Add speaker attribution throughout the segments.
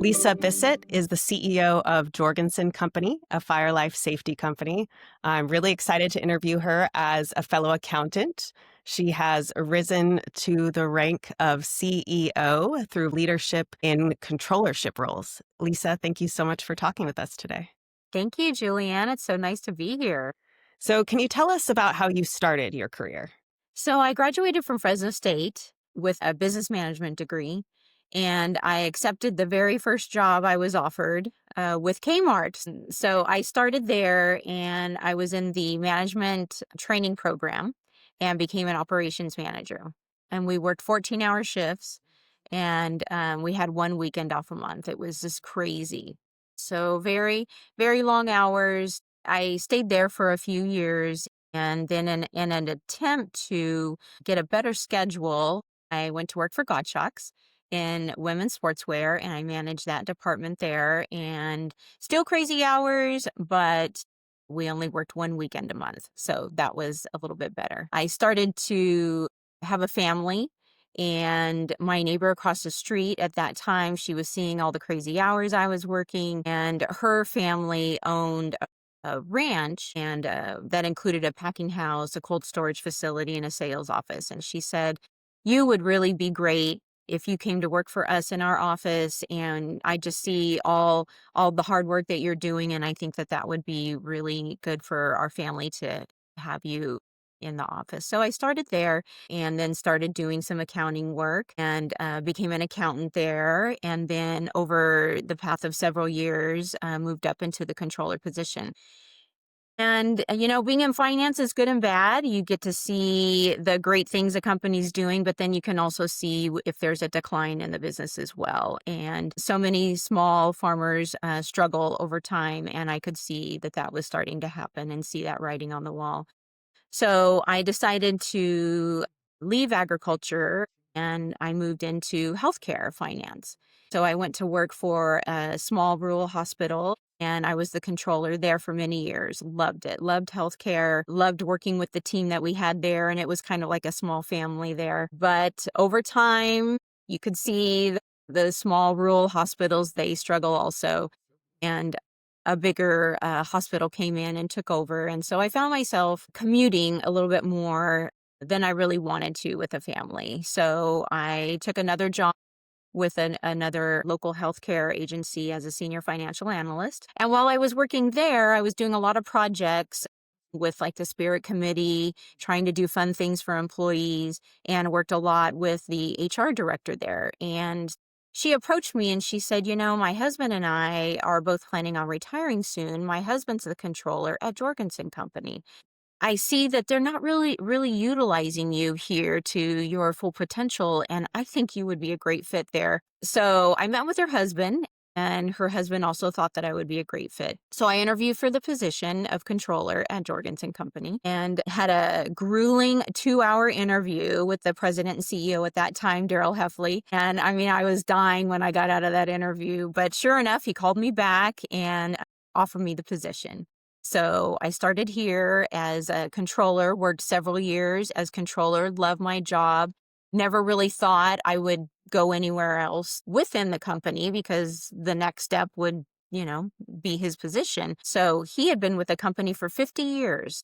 Speaker 1: Lisa Bissett is the CEO of Jorgensen Company, a fire life safety company. I'm really excited to interview her as a fellow accountant. She has risen to the rank of CEO through leadership in controllership roles. Lisa, thank you so much for talking with us today.
Speaker 2: Thank you, Julianne. It's so nice to be here.
Speaker 1: So, can you tell us about how you started your career?
Speaker 2: So, I graduated from Fresno State with a business management degree, and I accepted the very first job I was offered with Kmart. So, I started there and I was in the management training program and became an operations manager. And we worked 14-hour shifts and we had one weekend off a month. It was just crazy. So, very, very long hours. I stayed there for a few years. And then in an attempt to get a better schedule, I went to work for Gottschalk's in women's sportswear, and I managed that department there. And still crazy hours, but we only worked one weekend a month. So that was a little bit better. I started to have a family, and my neighbor across the street at that time, she was seeing all the crazy hours I was working, and her family owned a ranch, and that included a packing house, a cold storage facility, and a sales office. And she said, "You would really be great if you came to work for us in our office. And I just see all the hard work that you're doing, and I think that that would be really good for our family to have you in the office." So I started there and then started doing some accounting work and became an accountant there. And then over the path of several years, moved up into the controller position. And, being in finance is good and bad. You get to see the great things a company's doing, but then you can also see if there's a decline in the business as well. And so many small farmers struggle over time, and I could see that that was starting to happen and see that writing on the wall. So I decided to leave agriculture and I moved into healthcare finance. So I went to work for a small rural hospital and I was the controller there for many years. Loved it. Loved healthcare. Loved working with the team that we had there. And it was kind of like a small family there. But over time, you could see the small rural hospitals, they struggle also. And a bigger hospital came in and took over. And so I found myself commuting a little bit more than I really wanted to with a family. So I took another job with another local healthcare agency as a senior financial analyst. And while I was working there, I was doing a lot of projects with like the Spirit Committee, trying to do fun things for employees, and worked a lot with the HR director there. And she approached me and she said, my husband and I are both planning on retiring soon. My husband's the controller at Jorgensen Company. I see that they're not really utilizing you here to your full potential, and I think you would be a great fit there. So I met with her husband, and her husband also thought that I would be a great fit. So I interviewed for the position of controller at Jorgensen Company and had a grueling 2-hour interview with the president and CEO at that time, Daryl Heffley. And I mean, I was dying when I got out of that interview, but sure enough, he called me back and offered me the position. So I started here as a controller, worked several years as controller, loved my job. Never really thought I would go anywhere else within the company because the next step would, be his position. So he had been with the company for 50 years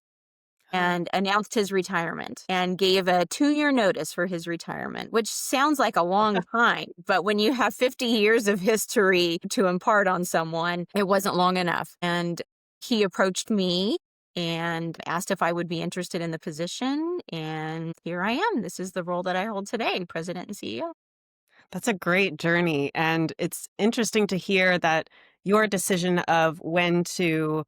Speaker 2: and announced his retirement and gave a 2-year notice for his retirement, which sounds like a long time. But when you have 50 years of history to impart on someone, it wasn't long enough. And he approached me and asked if I would be interested in the position. And here I am. This is the role that I hold today, president and CEO.
Speaker 1: That's a great journey. And it's interesting to hear that your decision of when to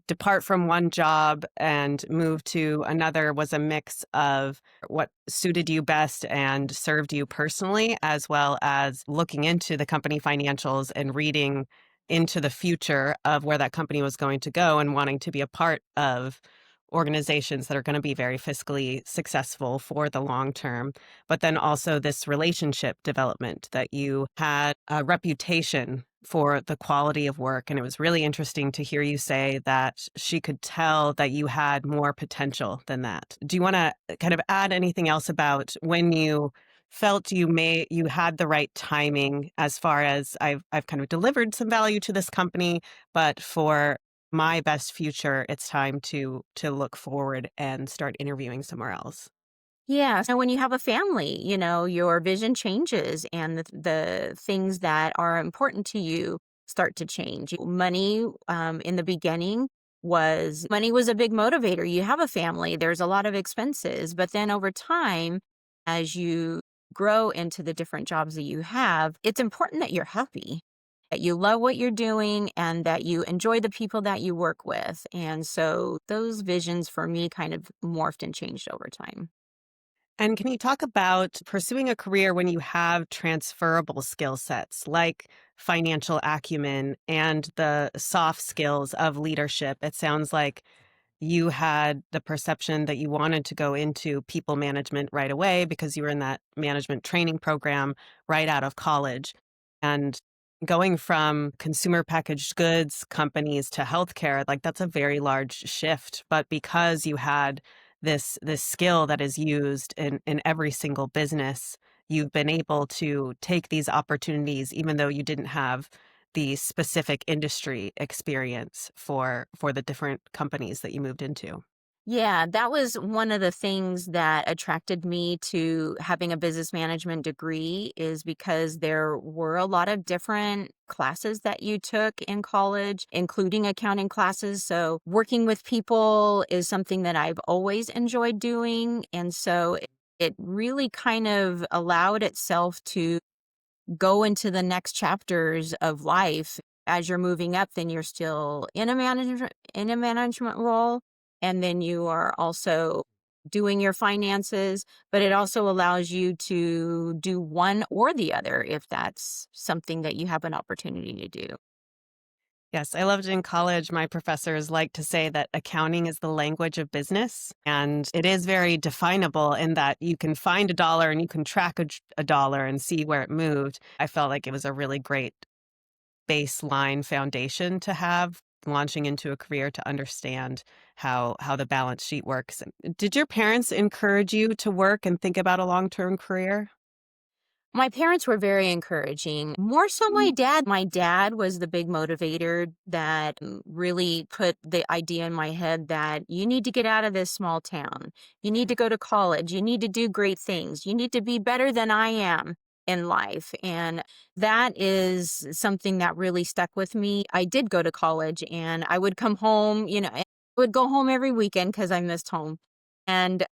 Speaker 1: depart from one job and move to another was a mix of what suited you best and served you personally, as well as looking into the company financials and reading into the future of where that company was going to go and wanting to be a part of organizations that are going to be very fiscally successful for the long term. But then also this relationship development that you had a reputation for the quality of work. And it was really interesting to hear you say that she could tell that you had more potential than that. Do you want to kind of add anything else about when you felt you had the right timing as far as I've kind of delivered some value to this company, but for my best future, it's time to look forward and start interviewing somewhere else.
Speaker 2: Yeah. So when you have a family, your vision changes and the things that are important to you start to change. Money in the beginning was money was a big motivator. You have a family, there's a lot of expenses. But then over time, as you grow into the different jobs that you have, it's important that you're happy, that you love what you're doing and that you enjoy the people that you work with. And so those visions for me kind of morphed and changed over time.
Speaker 1: And can you talk about pursuing a career when you have transferable skill sets like financial acumen and the soft skills of leadership? It sounds like you had the perception that you wanted to go into people management right away because you were in that management training program right out of college. And going from consumer packaged goods companies to healthcare, like that's a very large shift. But because you had this skill that is used in every single business, you've been able to take these opportunities even though you didn't have the specific industry experience for the different companies that you moved into.
Speaker 2: Yeah, that was one of the things that attracted me to having a business management degree is because there were a lot of different classes that you took in college, including accounting classes. So working with people is something that I've always enjoyed doing. And so it really kind of allowed itself to go into the next chapters of life. As you're moving up, then you're still in a management role, and then you are also doing your finances, but it also allows you to do one or the other if that's something that you have an opportunity to do.
Speaker 1: Yes, I loved in college. My professors like to say that accounting is the language of business. And it is very definable in that you can find a dollar and you can track a dollar and see where it moved. I felt like it was a really great baseline foundation to have launching into a career to understand how the balance sheet works. Did your parents encourage you to work and think about a long-term career?
Speaker 2: My parents were very encouraging. More so my dad. My dad was the big motivator that really put the idea in my head that you need to get out of this small town. You need to go to college. You need to do great things. You need to be better than I am in life. And that is something that really stuck with me. I did go to college and I would come home, I would go home every weekend because I missed home. And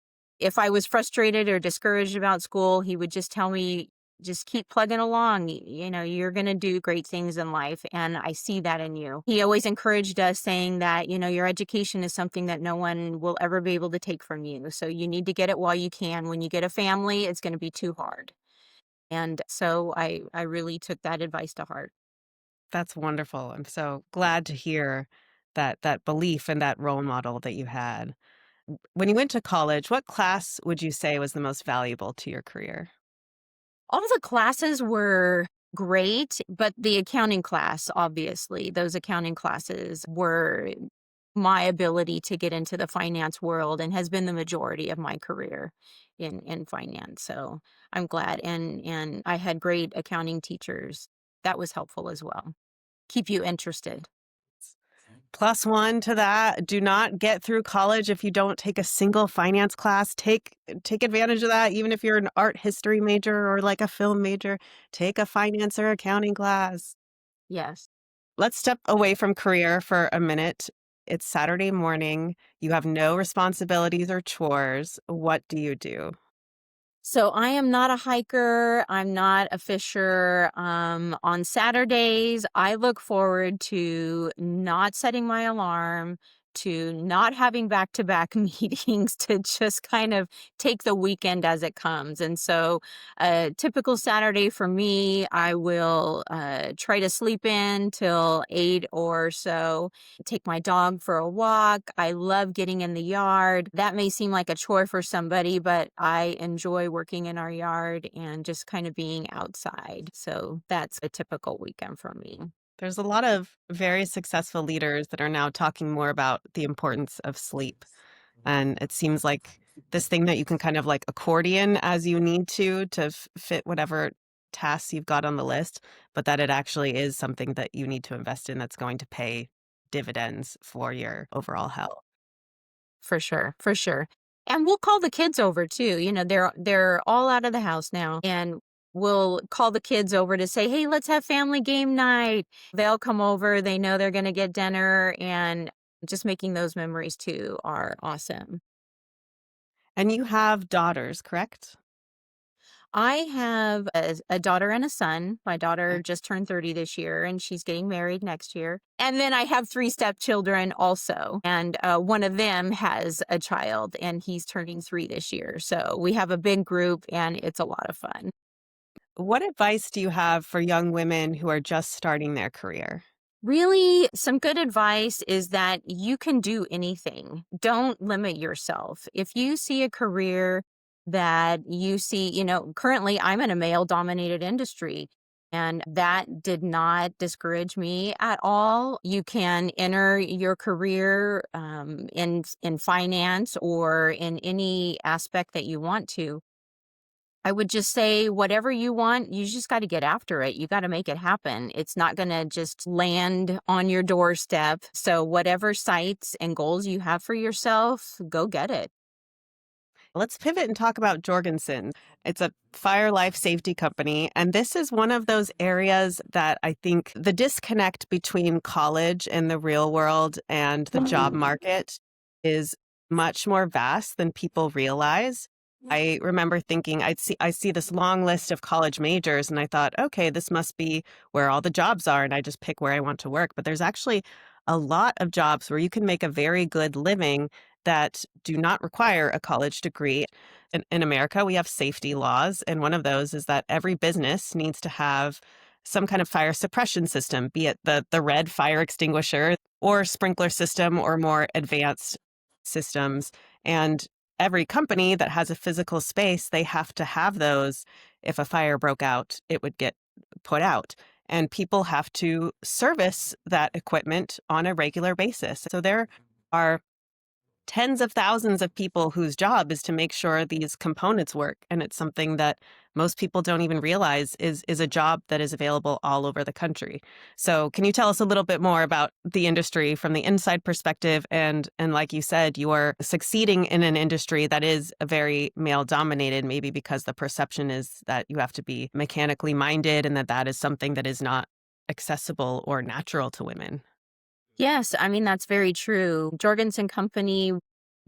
Speaker 2: if I was frustrated or discouraged about school, he would just tell me, just keep plugging along. You're going to do great things in life. And I see that in you. He always encouraged us saying that, your education is something that no one will ever be able to take from you. So you need to get it while you can. When you get a family, it's going to be too hard. And so I really took that advice to heart.
Speaker 1: That's wonderful. I'm so glad to hear that belief and that role model that you had. When you went to college, what class would you say was the most valuable to your career?
Speaker 2: All the classes were great, but the accounting class, obviously, those accounting classes were my ability to get into the finance world and has been the majority of my career in finance. So I'm glad. And I had great accounting teachers. That was helpful as well. Keep you interested.
Speaker 1: Plus one to that, do not get through college if you don't take a single finance class. Take advantage of that, even if you're an art history major or like a film major. Take a finance or accounting class.
Speaker 2: Yes.
Speaker 1: Let's step away from career for a minute. It's Saturday morning. You have no responsibilities or chores. What do you do?
Speaker 2: So I am not a hiker. I'm not a fisher. On Saturdays, I look forward to not setting my alarm, to not having back to back meetings, to just kind of take the weekend as it comes. And so, a typical Saturday for me, I will try to sleep in till 8 or so, take my dog for a walk. I love getting in the yard. That may seem like a chore for somebody, but I enjoy working in our yard and just kind of being outside. So that's a typical weekend for me.
Speaker 1: There's a lot of very successful leaders that are now talking more about the importance of sleep. And it seems like this thing that you can kind of like accordion as you need to fit whatever tasks you've got on the list, but that it actually is something that you need to invest in that's going to pay dividends for your overall health.
Speaker 2: For sure, for sure. And we'll call the kids over too. They're all out of the house now, and we'll call the kids over to say, "Hey, let's have family game night." They'll come over, they know they're going to get dinner, and just making those memories too are awesome.
Speaker 1: And you have daughters, correct?
Speaker 2: I have a daughter and a son. My
Speaker 1: Uh,
Speaker 2: daughter just turned 30 this year and she's getting married next year. And then I have three stepchildren also. And one of them has a child and he's turning 3 this year. So we have a big group and it's a lot of fun.
Speaker 1: What advice do you have for young women who are just starting their career?
Speaker 2: Really, some good advice is that you can do anything. Don't limit yourself. If you see a career that you see, currently I'm in a male dominated industry. And that did not discourage me at all. You can enter your career in finance or in any aspect that you want to. I would just say whatever you want, you just got to get after it. You got to make it happen. It's not going to just land on your doorstep. So, whatever sights and goals you have for yourself, go get it.
Speaker 1: Let's pivot and talk about Jorgensen. It's a fire life safety company. And this is one of those areas that I think the disconnect between college and the real world and the job market is much more vast than people realize. I remember thinking I see this long list of college majors and I thought, okay, this must be where all the jobs are and I just pick where I want to work. But there's actually a lot of jobs where you can make a very good living that do not require a college degree. In America, we have safety laws, and one of those is that every business needs to have some kind of fire suppression system, be it the red fire extinguisher or sprinkler system or more advanced systems. And every company that has a physical space, they have to have those. If a fire broke out, it would get put out. And people have to service that equipment on a regular basis. So there are tens of thousands of people whose job is to make sure these components work. And it's something that most people don't even realize is a job that is available all over the country. So can you tell us a little bit more about the industry from the inside perspective? And like you said, you are succeeding in an industry that is a very male dominated, maybe because the perception is that you have to be mechanically minded and that that is something that is not accessible or natural to women.
Speaker 2: Yes, I mean, that's very true. Jorgensen Company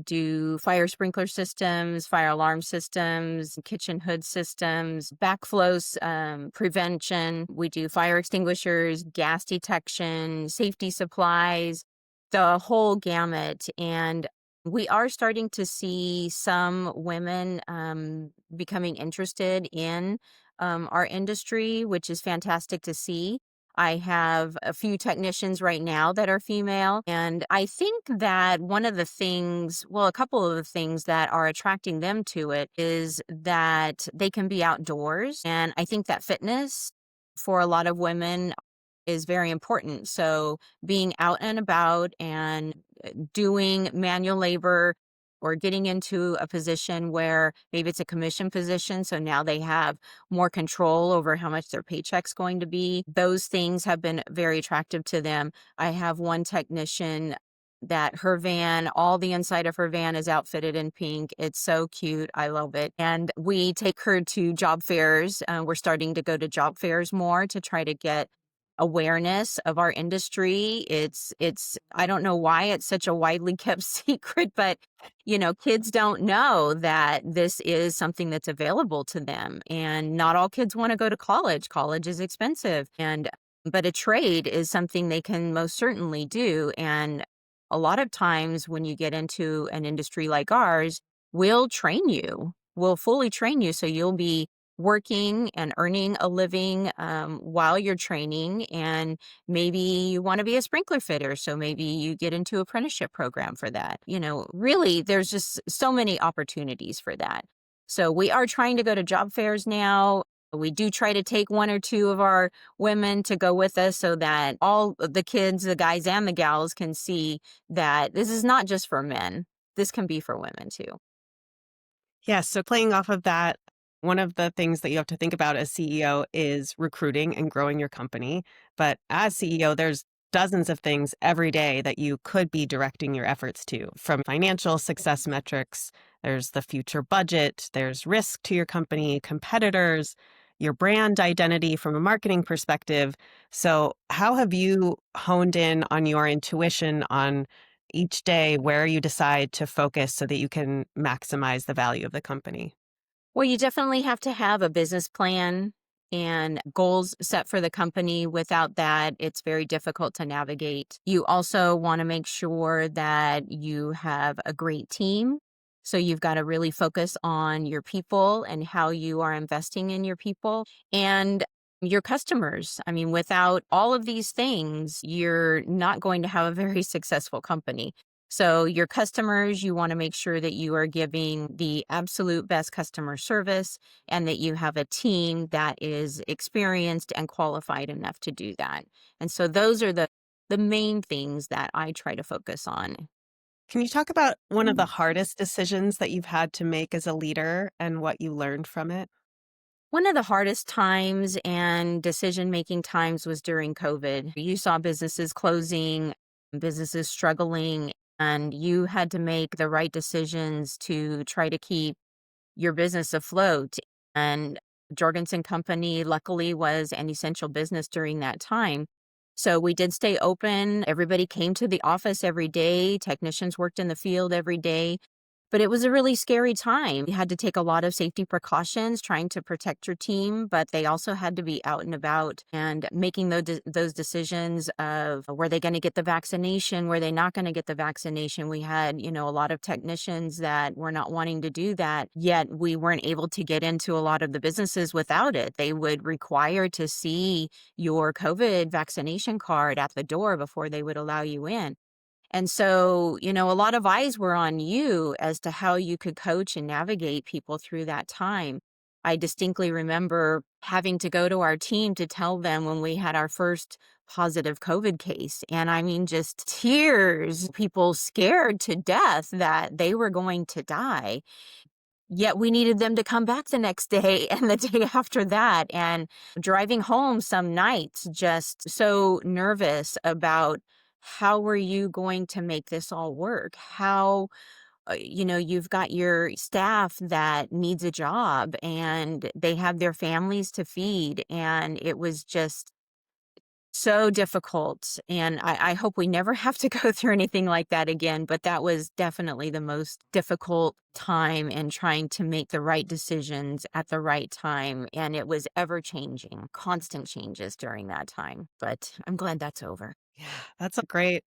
Speaker 2: do fire sprinkler systems, fire alarm systems, kitchen hood systems, backflow prevention. We do fire extinguishers, gas detection, safety supplies, the whole gamut. And we are starting to see some women becoming interested in our industry, which is fantastic to see. I have a few technicians right now that are female. And I think that one of the things, well, a couple of the things that are attracting them to it is that they can be outdoors. And I think that fitness for a lot of women is very important. So being out and about and doing manual labor or getting into a position where maybe it's a commission position. So now they have more control over how much their paycheck's going to be. Those things have been very attractive to them. I have one technician that her van, all the inside of her van is outfitted in pink. It's so cute. I love it. And we take her to job fairs. We're starting to go to job fairs more to try to get awareness of our industry. It's I don't know why it's such a widely kept secret, but kids don't know that this is something that's available to them. And not all kids want to go to college. College is expensive. And but a trade is something they can most certainly do. And a lot of times when you get into an industry like ours, we'll train you. We'll fully train you. So you'll be working and earning a living while you're training. And maybe you want to be a sprinkler fitter. So maybe you get into apprenticeship program for that. Really, there's just so many opportunities for that. So we are trying to go to job fairs now. We do try to take one or two of our women to go with us so that all of the kids, the guys and the gals can see that this is not just for men. This can be for women too.
Speaker 1: Yeah, so playing off of that, one of the things that you have to think about as CEO is recruiting and growing your company. But as CEO, there's dozens of things every day that you could be directing your efforts to, from financial success metrics, there's the future budget, there's risk to your company, competitors, your brand identity from a marketing perspective. So, how have you honed in on your intuition on each day where you decide to focus so that you can maximize the value of the company?
Speaker 2: Well, you definitely have to have a business plan and goals set for the company. Without that, it's very difficult to navigate. You also want to make sure that you have a great team. So you've got to really focus on your people and how you are investing in your people and your customers. I mean, without all of these things, you're not going to have a very successful company. So, your customers, you want to make sure that you are giving the absolute best customer service and that you have a team that is experienced and qualified enough to do that. And so, those are the main things that I try to focus on.
Speaker 1: Can you talk about one of the hardest decisions that you've had to make as a leader and what you learned from it?
Speaker 2: One of the hardest times and decision making times was during COVID. You saw businesses closing, businesses struggling, and you had to make the right decisions to try to keep your business afloat. And Jorgensen Company, luckily, was an essential business during that time. So we did stay open. Everybody came to the office every day. Technicians worked in the field every day. But it was a really scary time. You had to take a lot of safety precautions trying to protect your team, but they also had to be out and about and making those decisions of were they going to get the vaccination? Were they not going to get the vaccination? We had, a lot of technicians that were not wanting to do that, yet we weren't able to get into a lot of the businesses without it. They would require to see your COVID vaccination card at the door before they would allow you in. And so, a lot of eyes were on you as to how you could coach and navigate people through that time. I distinctly remember having to go to our team to tell them when we had our first positive COVID case. And I mean, just tears, people scared to death that they were going to die. Yet we needed them to come back the next day and the day after that. And driving home some nights, just so nervous about how were you going to make this all work? How, you've got your staff that needs a job and they have their families to feed. And it was just so difficult, and I hope we never have to go through anything like that again, but that was definitely the most difficult time in trying to make the right decisions at the right time, and it was ever changing, constant changes during that time, but I'm glad that's over.
Speaker 1: Yeah, that's a great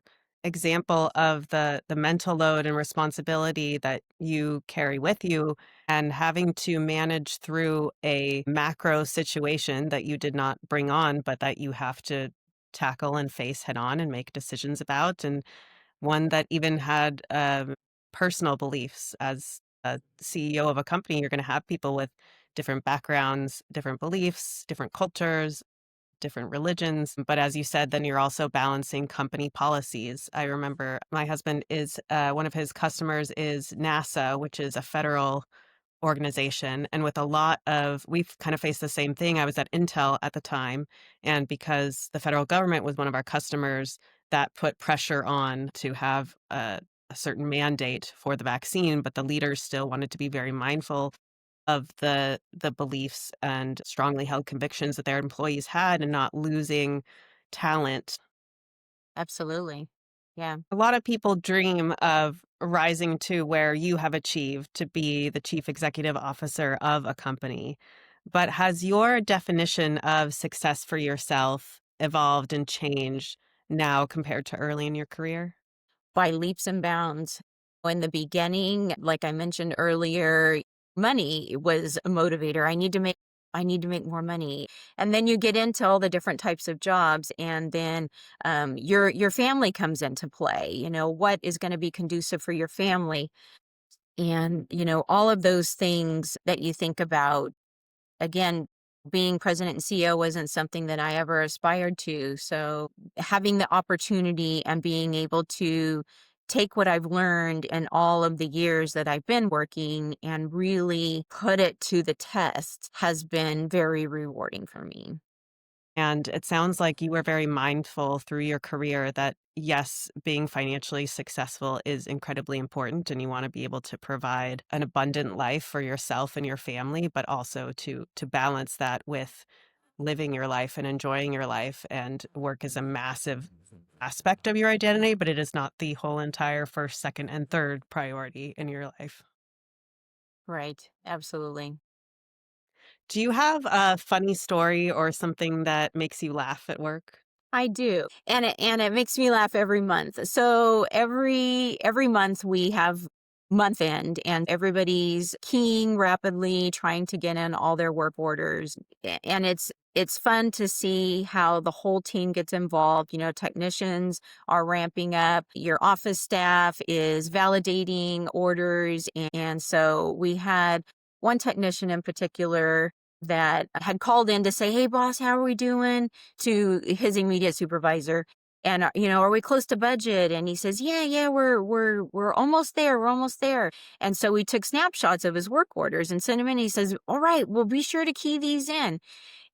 Speaker 1: example of the mental load and responsibility that you carry with you and having to manage through a macro situation that you did not bring on, but that you have to tackle and face head on and make decisions about, and one that even had personal beliefs. As a CEO of a company, you're going to have people with different backgrounds, different beliefs, different cultures, different religions. But as you said, then you're also balancing company policies. I remember my husband is one of his customers is NASA, which is a federal organization. And with a lot of, we've kind of faced the same thing. I was at Intel at the time. And because the federal government was one of our customers, that put pressure on to have a certain mandate for the vaccine. But the leaders still wanted to be very mindful of the beliefs and strongly held convictions that their employees had and not losing talent.
Speaker 2: Absolutely. Yeah.
Speaker 1: A lot of people dream of rising to where you have achieved to be the chief executive officer of a company. But has your definition of success for yourself evolved and changed now compared to early in your career?
Speaker 2: By leaps and bounds. In the beginning, like I mentioned earlier, money was a motivator. I need to make more money. And then you get into all the different types of jobs and then your family comes into play. What is going to be conducive for your family? And, all of those things that you think about. Again, being president and CEO wasn't something that I ever aspired to. So having the opportunity and being able to take what I've learned in all of the years that I've been working and really put it to the test has been very rewarding for me.
Speaker 1: And it sounds like you were very mindful through your career that, yes, being financially successful is incredibly important, and you want to be able to provide an abundant life for yourself and your family, but also to balance that with living your life and enjoying your life. And work is a massive aspect of your identity, but it is not the whole entire first, second, and third priority in your life.
Speaker 2: Right. Absolutely.
Speaker 1: Do you have a funny story or something that makes you laugh at work?
Speaker 2: I do. And it makes me laugh every month. So every month we have month end and everybody's keying rapidly trying to get in all their work orders. And it's fun to see how the whole team gets involved. Technicians are ramping up, your office staff is validating orders. And so we had one technician in particular that had called in to say, "Hey boss, how are we doing?" to his immediate supervisor. And are we close to budget? And he says, "Yeah, yeah, we're almost there. We're almost there." And so we took snapshots of his work orders and sent him in. He says, "All right, well, be sure to key these in."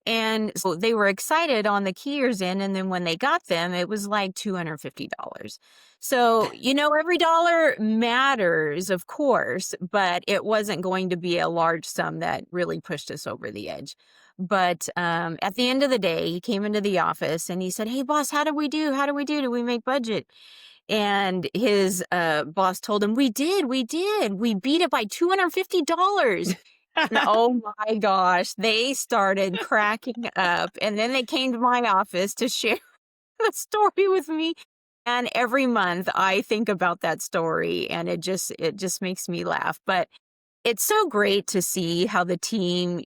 Speaker 2: And so they were excited on the keyers in, and then when they got them, it was like $250. So, every dollar matters, of course, but it wasn't going to be a large sum that really pushed us over the edge. But at the end of the day, he came into the office and he said, "Hey, boss, how did we do? How did we do? Did we make budget?" And his boss told him, we did. We beat it by $250." And oh my gosh, they started cracking up, and then they came to my office to share the story with me, and every month I think about that story, and it just makes me laugh, but it's so great to see how the team,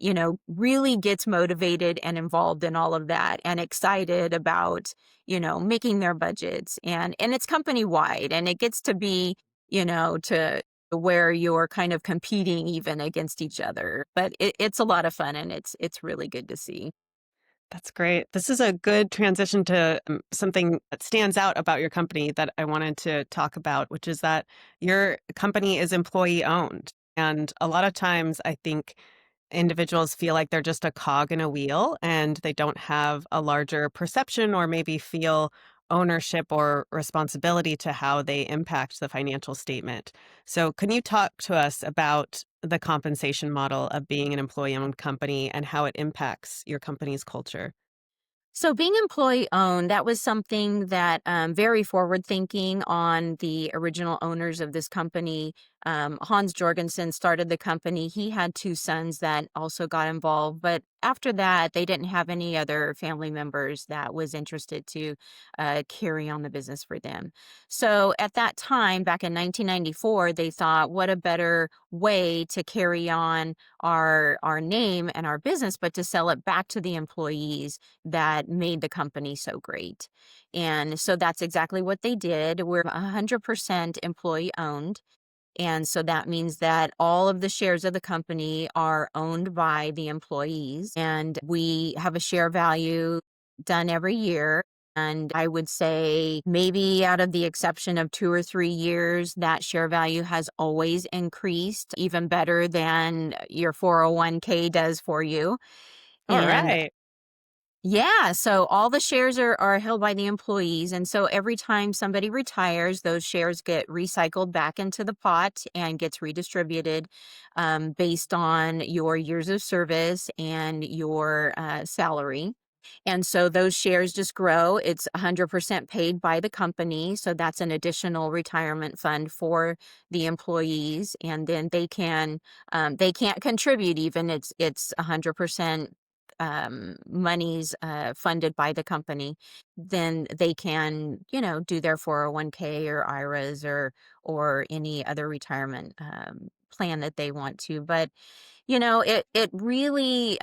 Speaker 2: really gets motivated and involved in all of that and excited about, making their budgets and it's company wide and it gets to be, to where you're kind of competing even against each other. But it's a lot of fun and it's really good to see.
Speaker 1: That's great. This is a good transition to something that stands out about your company that I wanted to talk about, which is that your company is employee owned. And a lot of times, I think individuals feel like they're just a cog in a wheel and they don't have a larger perception or maybe feel ownership or responsibility to how they impact the financial statement. So, can you talk to us about the compensation model of being an employee owned company and how it impacts your company's culture?
Speaker 2: So being employee owned, that was something that very forward thinking on the original owners of this company. Hans Jorgensen started the company. He had two sons that also got involved, but after that, they didn't have any other family members that was interested to carry on the business for them. So at that time, back in 1994, they thought, what a better way to carry on our name and our business, but to sell it back to the employees that made the company so great. And so that's exactly what they did. We're 100% employee owned. And so that means that all of the shares of the company are owned by the employees, and we have a share value done every year. And I would say maybe out of the exception of 2 or 3 years, that share value has always increased, even better than your 401k does for you.
Speaker 1: All
Speaker 2: And
Speaker 1: right.
Speaker 2: yeah, so all the shares are held by the employees, and so every time somebody retires, those shares get recycled back into the pot and gets redistributed based on your years of service and your salary. And so those shares just grow. It's 100% paid by the company, so that's an additional retirement fund for the employees, and then they can't contribute even. It's 100% monies funded by the company, then they can, do their 401k or IRAs or any other retirement plan that they want to. But it really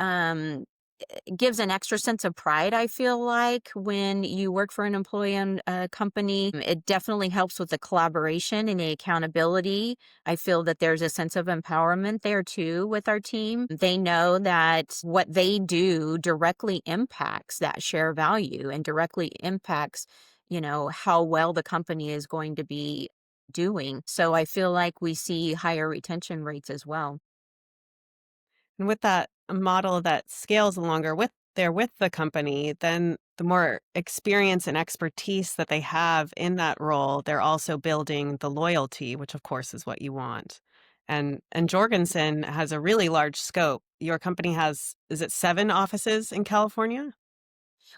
Speaker 2: gives an extra sense of pride, I feel like, when you work for an employee-owned company. It definitely helps with the collaboration and the accountability. I feel that there's a sense of empowerment there too with our team. They know that what they do directly impacts that share value and directly impacts, how well the company is going to be doing. So I feel like we see higher retention rates as well.
Speaker 1: And with that model that scales longer with the company, then the more experience and expertise that they have in that role, they're also building the loyalty, which of course is what you want. And Jorgensen has a really large scope. Your company has, is it 7 offices in California?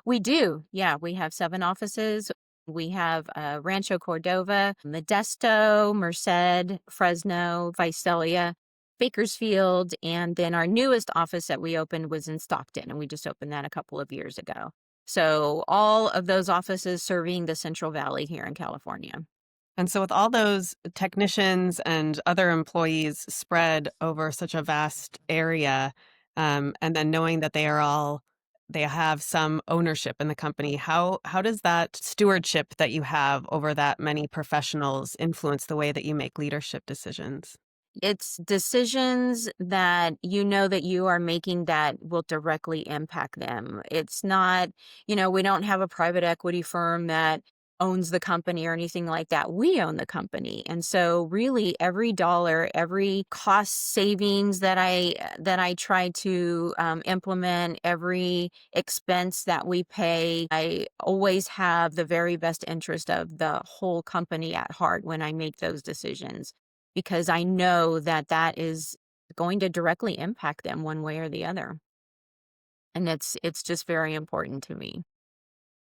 Speaker 2: We do. Yeah, we have 7 offices. We have Rancho Cordova, Modesto, Merced, Fresno, Visalia, Bakersfield, and then our newest office that we opened was in Stockton, and we just opened that a couple of years ago. So all of those offices serving the Central Valley here in California.
Speaker 1: And so, with all those technicians and other employees spread over such a vast area, and then knowing that they have some ownership in the company, how does that stewardship that you have over that many professionals influence the way that you make leadership decisions?
Speaker 2: It's decisions that you know that you are making that will directly impact them. It's not, we don't have a private equity firm that owns the company or anything like that. We own the company. And so really every dollar, every cost savings that I try to implement, every expense that we pay, I always have the very best interest of the whole company at heart when I make those decisions because I know that that is going to directly impact them one way or the other. And it's just very important to me.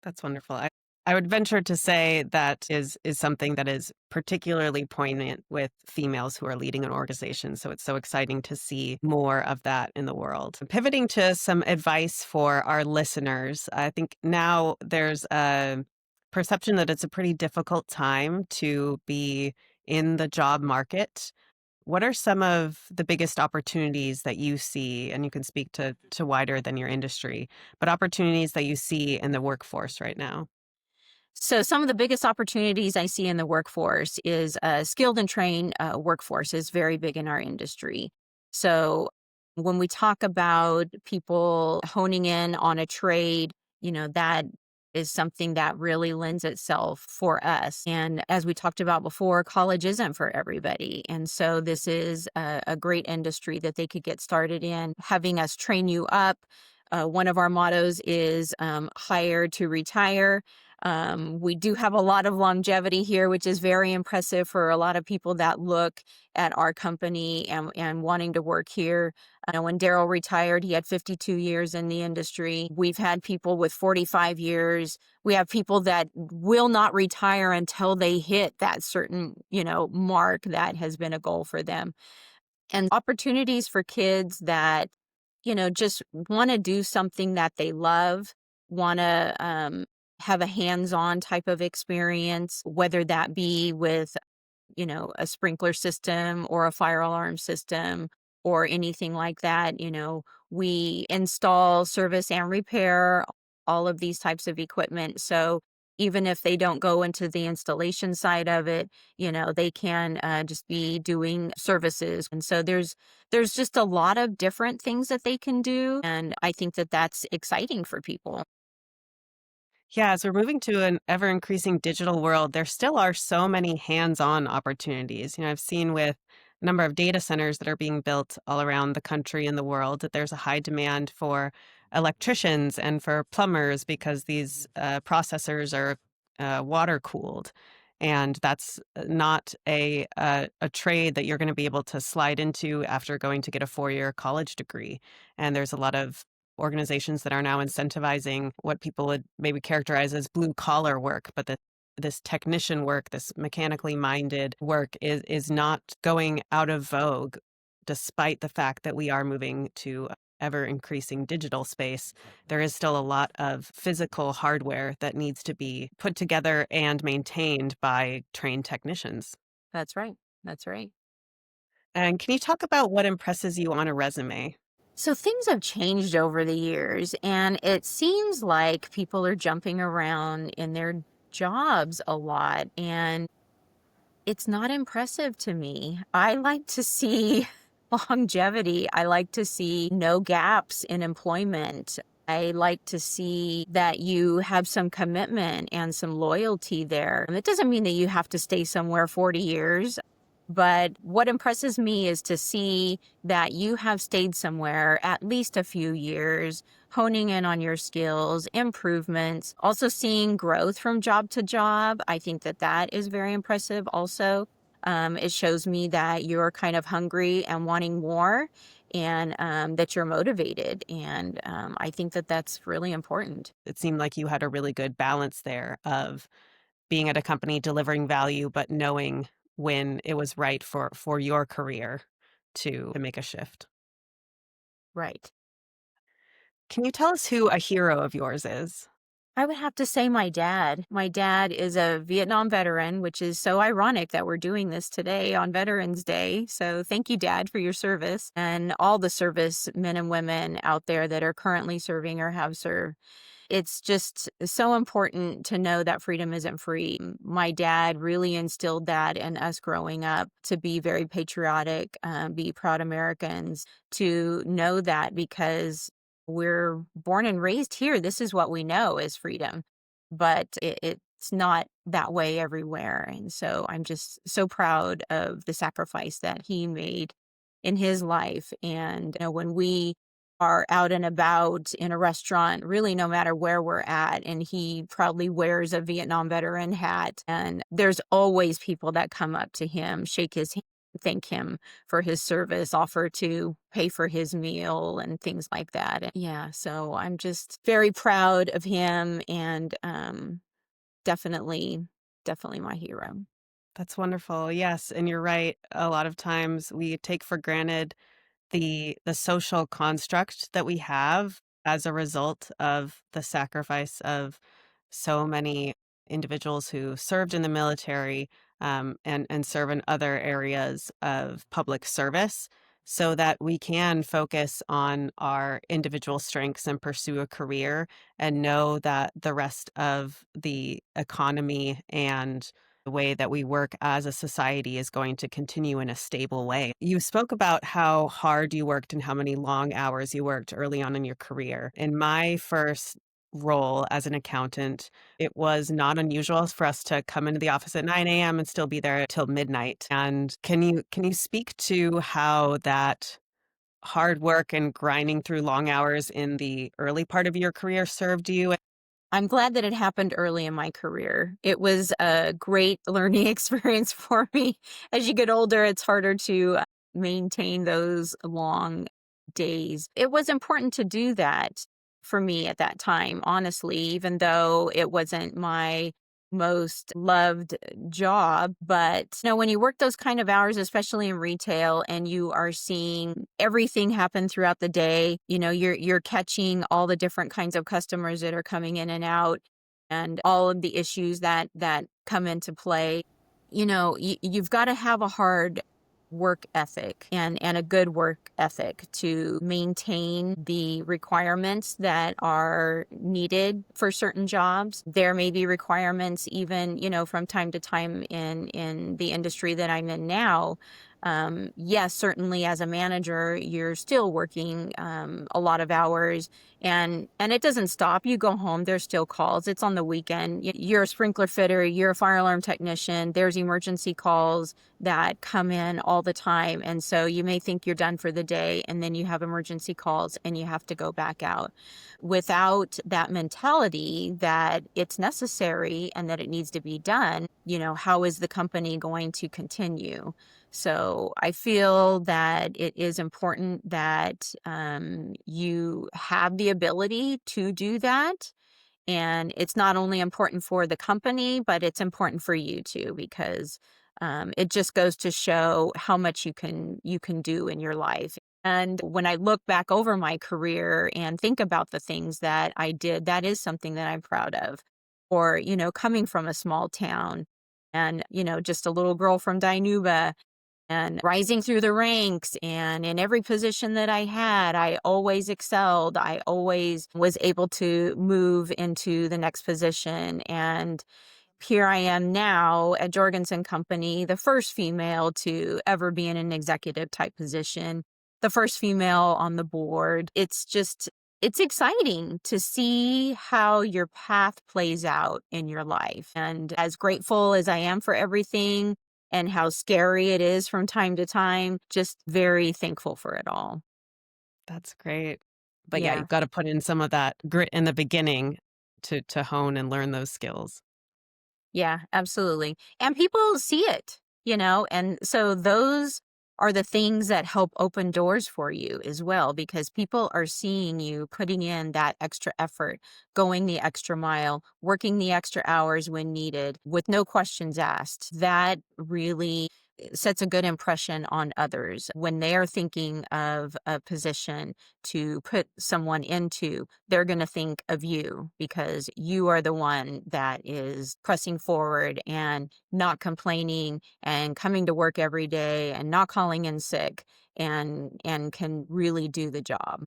Speaker 1: That's wonderful. I would venture to say that is something that is particularly poignant with females who are leading an organization. So it's so exciting to see more of that in the world. Pivoting to some advice for our listeners, I think now there's a perception that it's a pretty difficult time to be in the job market. What are some of the biggest opportunities that you see, and you can speak to wider than your industry, but opportunities that you see in the workforce right now?
Speaker 2: So some of the biggest opportunities I see in the workforce is skilled and trained workforce is very big in our industry. So when we talk about people honing in on a trade, that is something that really lends itself for us. And as we talked about before, college isn't for everybody. And so this is a great industry that they could get started in, having us train you up. One of our mottos is hire to retire. We do have a lot of longevity here, which is very impressive for a lot of people that look at our company and wanting to work here. When Daryl retired, he had 52 years in the industry. We've had people with 45 years. We have people that will not retire until they hit that certain, mark that has been a goal for them. And opportunities for kids that just want to do something that they love, want to have a hands on type of experience, whether that be with a sprinkler system or a fire alarm system or anything like that. We install, service, and repair all of these types of equipment. So even if they don't go into the installation side of it, they can just be doing services. And so there's just a lot of different things that they can do, and I think that that's exciting for people.
Speaker 1: Yeah, as we're moving to an ever increasing digital world, there still are so many hands on opportunities. I've seen with a number of data centers that are being built all around the country and the world that there's a high demand for electricians and for plumbers because these processors are water cooled. And that's not a trade that you're going to be able to slide into after going to get a 4-year college degree. And there's a lot of organizations that are now incentivizing what people would maybe characterize as blue collar work, but that this technician work, this mechanically minded work is not going out of vogue, despite the fact that we are moving to ever increasing digital space. There is still a lot of physical hardware that needs to be put together and maintained by trained technicians.
Speaker 2: That's right. That's right.
Speaker 1: And can you talk about what impresses you on a resume?
Speaker 2: So things have changed over the years, and it seems like people are jumping around in their jobs a lot, and it's not impressive to me. I like to see longevity. I like to see no gaps in employment. I like to see that you have some commitment and some loyalty there. And it doesn't mean that you have to stay somewhere 40 years, but what impresses me is to see that you have stayed somewhere at least a few years, honing in on your skills, improvements, also seeing growth from job to job. I think that that is very impressive also. It shows me that you're kind of hungry and wanting more, and that you're motivated. And I think that that's really important.
Speaker 1: It seemed like you had a really good balance there of being at a company delivering value, but knowing when it was right for your career to make a shift.
Speaker 2: Right.
Speaker 1: Can you tell us who a hero of yours is?
Speaker 2: I would have to say my dad. My dad is a Vietnam veteran, which is so ironic that we're doing this today on Veterans Day. So thank you, Dad, for your service and all the service men and women out there that are currently serving or have served. It's just so important to know that freedom isn't free. My dad really instilled that in us growing up, to be very patriotic, be proud Americans, to know that because we're born and raised here. This is what we know is freedom, but it's not that way everywhere. And so I'm just so proud of the sacrifice that he made in his life. And when we are out and about in a restaurant, really no matter where we're at, and he proudly wears a Vietnam veteran hat, and there's always people that come up to him, shake his hand, thank him for his service, offer to pay for his meal and things like that. And yeah, so I'm just very proud of him, and definitely, definitely my hero.
Speaker 1: That's wonderful. Yes, and you're right. A lot of times we take for granted the social construct that we have as a result of the sacrifice of so many individuals who served in the military, and serve in other areas of public service, so that we can focus on our individual strengths and pursue a career and know that the rest of the economy and the way that we work as a society is going to continue in a stable way. You spoke about how hard you worked and how many long hours you worked early on in your career. In my first role as an accountant, it was not unusual for us to come into the office at 9 a.m. and still be there till midnight. And can you speak to how that hard work and grinding through long hours in the early part of your career served you?
Speaker 2: I'm glad that it happened early in my career. It was a great learning experience for me. As you get older, it's harder to maintain those long days. It was important to do that for me at that time, honestly, even though it wasn't my most loved job. But when you work those kind of hours, especially in retail, and you are seeing everything happen throughout the day, you're catching all the different kinds of customers that are coming in and out, and all of the issues that come into play. You've got to have a hard work ethic and a good work ethic to maintain the requirements that are needed for certain jobs. There may be requirements even, from time to time in the industry that I'm in now. Yes, certainly as a manager, you're still working a lot of hours, and it doesn't stop. You go home, there's still calls. It's on the weekend. You're a sprinkler fitter, you're a fire alarm technician. There's emergency calls that come in all the time. And so you may think you're done for the day, and then you have emergency calls and you have to go back out. Without that mentality that it's necessary and that it needs to be done, how is the company going to continue? So I feel that it is important that you have the ability to do that. And it's not only important for the company, but it's important for you too, because it just goes to show how much you can do in your life. And when I look back over my career and think about the things that I did, that is something that I'm proud of. Or, coming from a small town and, just a little girl from Dinuba, and rising through the ranks, and in every position that I had, I always excelled. I always was able to move into the next position. And here I am now at Jorgensen Company, the first female to ever be in an executive type position, the first female on the board. It's just it's exciting to see how your path plays out in your life. And as grateful as I am for everything and how scary it is from time to time, just very thankful for it all.
Speaker 1: That's great. But yeah,
Speaker 2: Yeah.
Speaker 1: you've gotta put in some of that grit in the beginning to hone and learn those skills.
Speaker 2: Yeah, absolutely. And people see it, and so those are the things that help open doors for you as well, because people are seeing you putting in that extra effort, going the extra mile, working the extra hours when needed with no questions asked. That really sets a good impression on others when they are thinking of a position to put someone into. They're going to think of you because you are the one that is pressing forward and not complaining and coming to work every day and not calling in sick and can really do the job.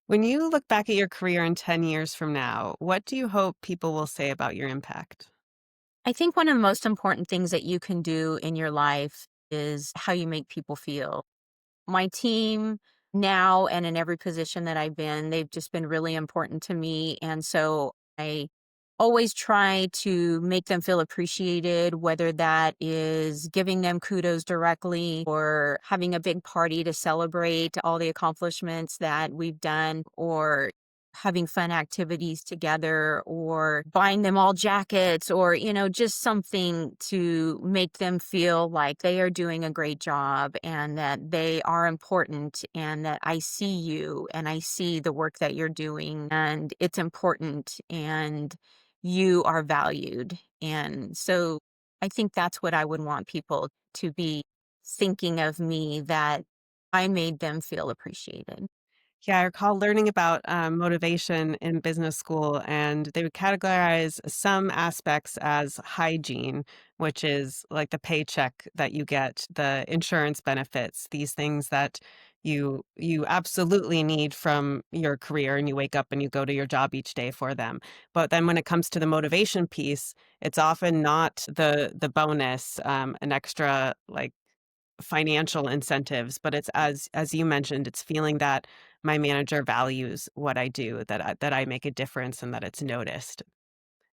Speaker 1: When you look back at your career in 10 years from now, what do you hope people will say about your impact?
Speaker 2: I think one of the most important things that you can do in your life is how you make people feel. My team now and in every position that I've been, they've just been really important to me. And so I always try to make them feel appreciated, whether that is giving them kudos directly or having a big party to celebrate all the accomplishments that we've done, or having fun activities together, or buying them all jackets, or just something to make them feel like they are doing a great job and that they are important, and that I see you and I see the work that you're doing and it's important and you are valued. And so I think that's what I would want people to be thinking of me, that I made them feel appreciated.
Speaker 1: Yeah, I recall learning about motivation in business school, and they would categorize some aspects as hygiene, which is like the paycheck that you get, the insurance benefits, these things that you absolutely need from your career, and you wake up and you go to your job each day for them. But then when it comes to the motivation piece, it's often not the bonus, an extra like financial incentives, but it's as you mentioned, it's feeling that my manager values what I do, that I make a difference and that it's noticed.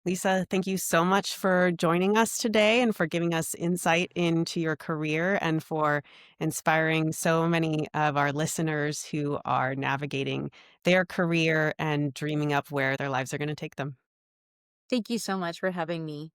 Speaker 1: Lisa, thank you so much for joining us today and for giving us insight into your career and for inspiring so many of our listeners who are navigating their career and dreaming up where their lives are going to take them.
Speaker 2: Thank you so much for having me.